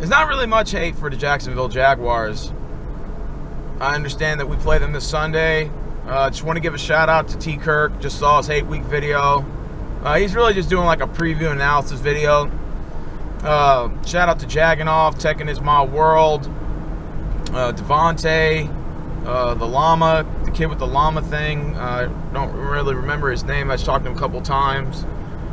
There's not really much hate for the Jacksonville Jaguars. I understand that we play them this Sunday. Just want to give a shout out to T. Kirk. Just saw his hate week video. He's really just doing like a preview analysis video. Shout out to Jagganoff, Tekken is my world. Devontae, the llama, the kid with the llama thing. I don't really remember his name. I just talked to him a couple times.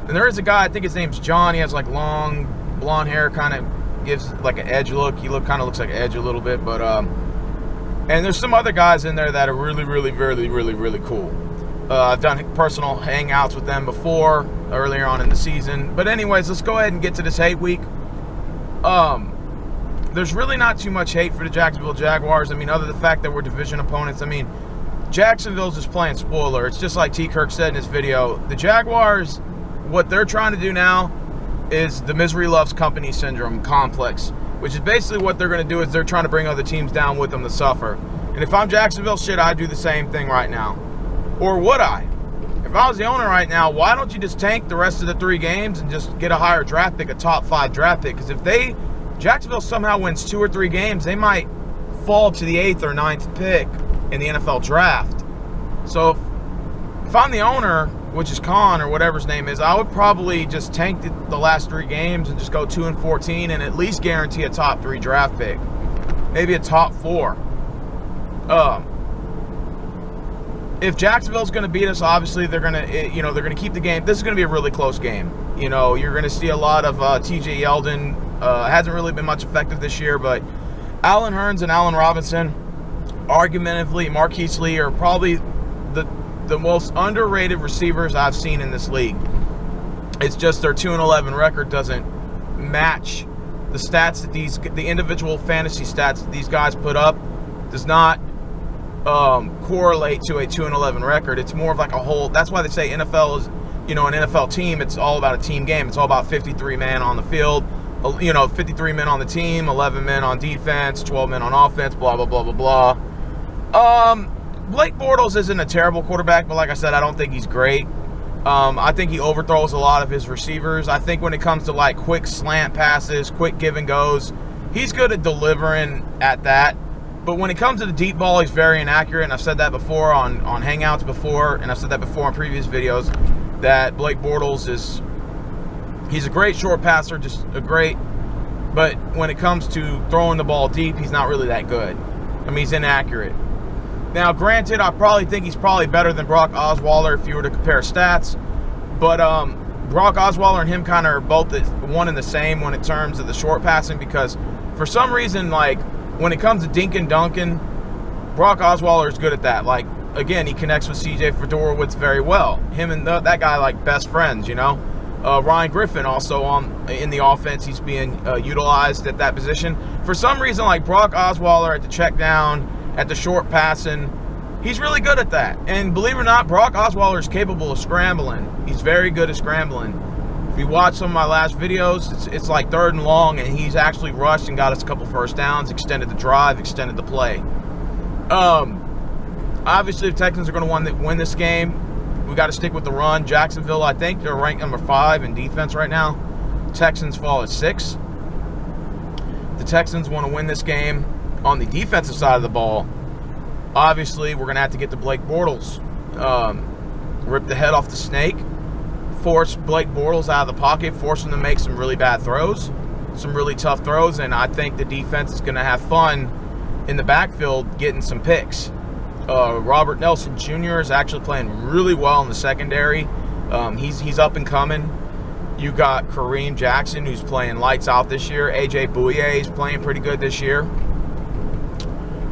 And there is a guy, I think his name's John. He has like long blonde hair, kind of gives like an edge look. He kind of looks like Edge a little bit, but and there's some other guys in there that are really cool. I've done personal hangouts with them before, earlier on in the season. But anyways, let's go ahead and get to this hate week. There's really not too much hate for the Jacksonville Jaguars. I mean, other than the fact that we're division opponents. I mean, Jacksonville's just playing spoiler. It's just like T. Kirk said in his video. The Jaguars, what they're trying to do now is the misery loves company syndrome complex, which is basically what they're going to do is they're trying to bring other teams down with them to suffer. And if I'm Jacksonville, shit, I'd do the same thing right now. Or would I? If I was the owner right now, why don't you just tank the rest of the 3 games and just get a higher draft pick, a top 5 draft pick? Because if Jacksonville somehow wins 2 or 3 games, they might fall to the 8th or 9th pick in the NFL draft. So if I'm the owner, which is Khan or whatever his name is, I would probably just tank the last 3 games and just go 2-14 and at least guarantee a top 3 draft pick, maybe a top 4. If Jacksonville's going to beat us, obviously they're going to keep the game. This is going to be a really close game. You know, you're going to see a lot of TJ Yeldon. Hasn't really been much effective this year, but Allen Hurns and Allen Robinson, argumentatively, Marquise Lee are probably the most underrated receivers I've seen in this league. It's just their 2-11 record doesn't match the stats that the individual fantasy stats that these guys put up does not correlate to a 2-11 record. It's more of like a whole. That's why they say NFL is, an NFL team. It's all about a team game. It's all about 53 men on the field. 53 men on the team, 11 men on defense, 12 men on offense. Blah blah blah blah blah. Blake Bortles isn't a terrible quarterback, but like I said, I don't think he's great. I think he overthrows a lot of his receivers. I think when it comes to like quick slant passes, quick give and goes, he's good at delivering at that. But when it comes to the deep ball, he's very inaccurate. And I've said that before on Hangouts before, and I've said that before in previous videos, that Blake Bortles he's a great short passer, but when it comes to throwing the ball deep, he's not really that good. I mean, he's inaccurate. Now, granted, I probably think he's probably better than Brock Osweiler if you were to compare stats. But Brock Osweiler and him kind of are both one and the same when it terms of the short passing, because for some reason, like, when it comes to dink and dunking, Brock Osweiler is good at that. Like, again, he connects with C.J. Fedorowicz very well. Him and that guy, like, best friends, Ryan Griffin also in the offense. He's being utilized at that position. For some reason, like Brock Osweiler at the check down, at the short passing, he's really good at that. And believe it or not, Brock Osweiler is capable of scrambling. He's very good at scrambling. If you watch some of my last videos, it's like 3rd and long, and he's actually rushed and got us a couple first downs, extended the drive, extended the play. Obviously, the Texans are going to win this game. We got to stick with the run. Jacksonville, I think they're ranked number 5 in defense right now. Texans fall at 6. The Texans want to win this game on the defensive side of the ball. Obviously, we're going to have to get to Blake Bortles. Rip the head off the snake. Force Blake Bortles out of the pocket. Force him to make some really bad throws. Some really tough throws. And I think the defense is going to have fun in the backfield getting some picks. Robert Nelson Jr. is actually playing really well in the secondary. He's up and coming. You got Kareem Jackson, who's playing lights out this year. A.J. Bouye is playing pretty good this year.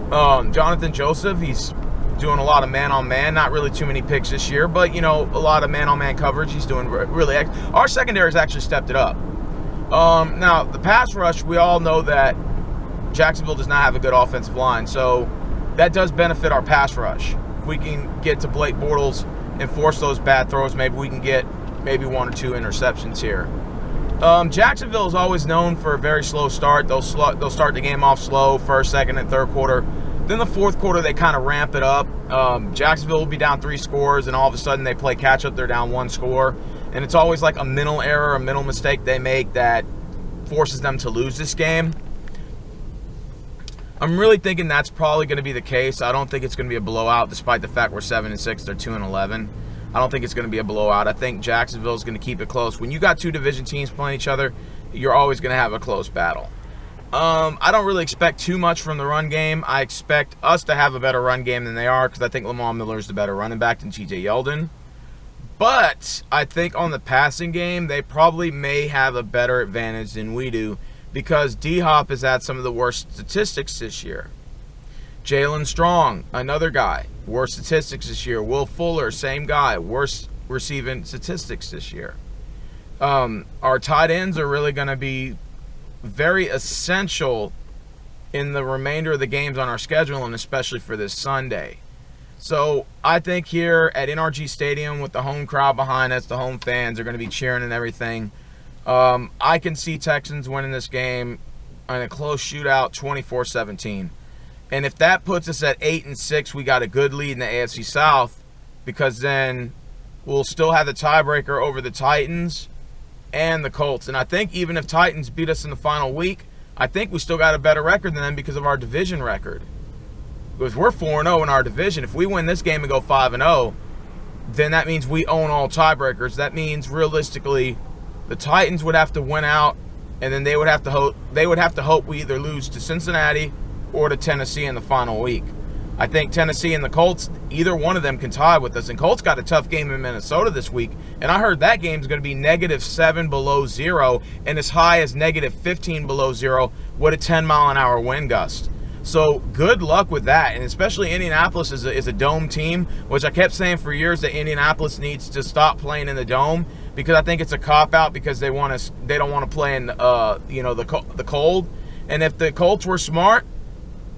Jonathan Joseph, he's doing a lot of man-on-man. Not really too many picks this year, but, a lot of man-on-man coverage. He's doing really. Our secondary has actually stepped it up. Now, the pass rush, we all know that Jacksonville does not have a good offensive line, so that does benefit our pass rush. If we can get to Blake Bortles and force those bad throws, maybe we can get 1 or 2 interceptions here. Jacksonville is always known for a very slow start. They'll start the game off slow, 1st, 2nd, and 3rd quarter. Then the 4th quarter, they kind of ramp it up. Jacksonville will be down 3 scores, and all of a sudden they play catch-up. They're down 1 score. And it's always like a mental error, a mental mistake they make that forces them to lose this game. I'm really thinking that's probably going to be the case. I don't think it's going to be a blowout, despite the fact we're 7-6, they're 2-11. I don't think it's going to be a blowout. I think Jacksonville's going to keep it close. When you got two division teams playing each other, you're always going to have a close battle. I don't really expect too much from the run game. I expect us to have a better run game than they are, because I think Lamar Miller's the better running back than TJ Yeldon. But I think on the passing game, they probably may have a better advantage than we do, because D-Hop has had some of the worst statistics this year. Jalen Strong, another guy, worst statistics this year. Will Fuller, same guy, worst receiving statistics this year. Our tight ends are really going to be very essential in the remainder of the games on our schedule, and especially for this Sunday. So I think here at NRG Stadium, with the home crowd behind us, the home fans are going to be cheering and everything. I can see Texans winning this game in a close shootout, 24-17. And if that puts us at 8-6, we got a good lead in the AFC South, because then we'll still have the tiebreaker over the Titans and the Colts. And I think even if Titans beat us in the final week, I think we still got a better record than them because of our division record. Because we're 4-0 in our division. If we win this game and go 5-0, then that means we own all tiebreakers. That means realistically, the Titans would have to win out, and then they would have to hope we either lose to Cincinnati or to Tennessee in the final week. I think Tennessee and the Colts, either one of them can tie with us. And Colts got a tough game in Minnesota this week, and I heard that game's going to be -7 below zero and as high as -15 below zero with a 10-mile-an-hour wind gust. So good luck with that, and especially Indianapolis is a dome team, which I kept saying for years that Indianapolis needs to stop playing in the dome, because I think it's a cop-out, because they don't want to play in the cold. And if the Colts were smart,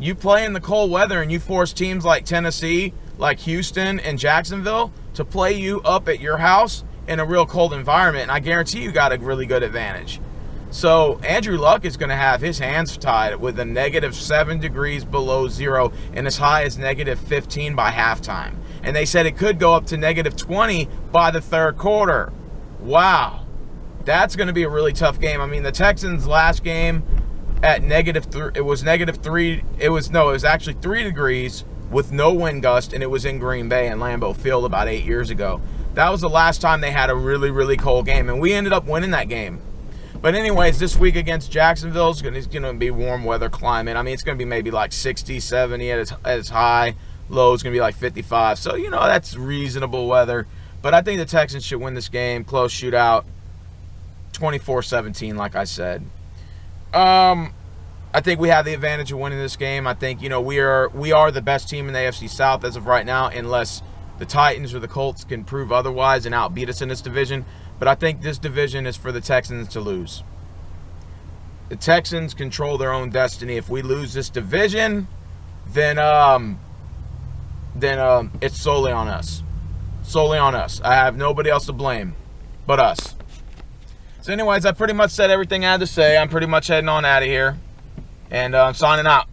you play in the cold weather and you force teams like Tennessee, like Houston and Jacksonville to play you up at your house in a real cold environment, and I guarantee you got a really good advantage. So Andrew Luck is going to have his hands tied with a -7 degrees below zero and as high as -15 by halftime. And they said it could go up to -20 by the third quarter. Wow. That's going to be a really tough game. I mean, the Texans' last game at -3, it was -3, it was actually 3 degrees with no wind gust, and it was in Green Bay and Lambeau Field about 8 years ago. That was the last time they had a really, really cold game, and we ended up winning that game. But anyways, this week against Jacksonville, it's going to be warm weather climate. I mean, it's going to be maybe like 60, 70 at its high. Low is going to be like 55. So, that's reasonable weather. But I think the Texans should win this game. Close shootout, 24-17, like I said. I think we have the advantage of winning this game. I think, we are the best team in the AFC South as of right now, unless the Titans or the Colts can prove otherwise and outbeat us in this division. But I think this division is for the Texans to lose. The Texans control their own destiny. If we lose this division, then it's solely on us. Solely on us. I have nobody else to blame but us. So anyways, I pretty much said everything I had to say. I'm pretty much heading on out of here. And I'm signing out.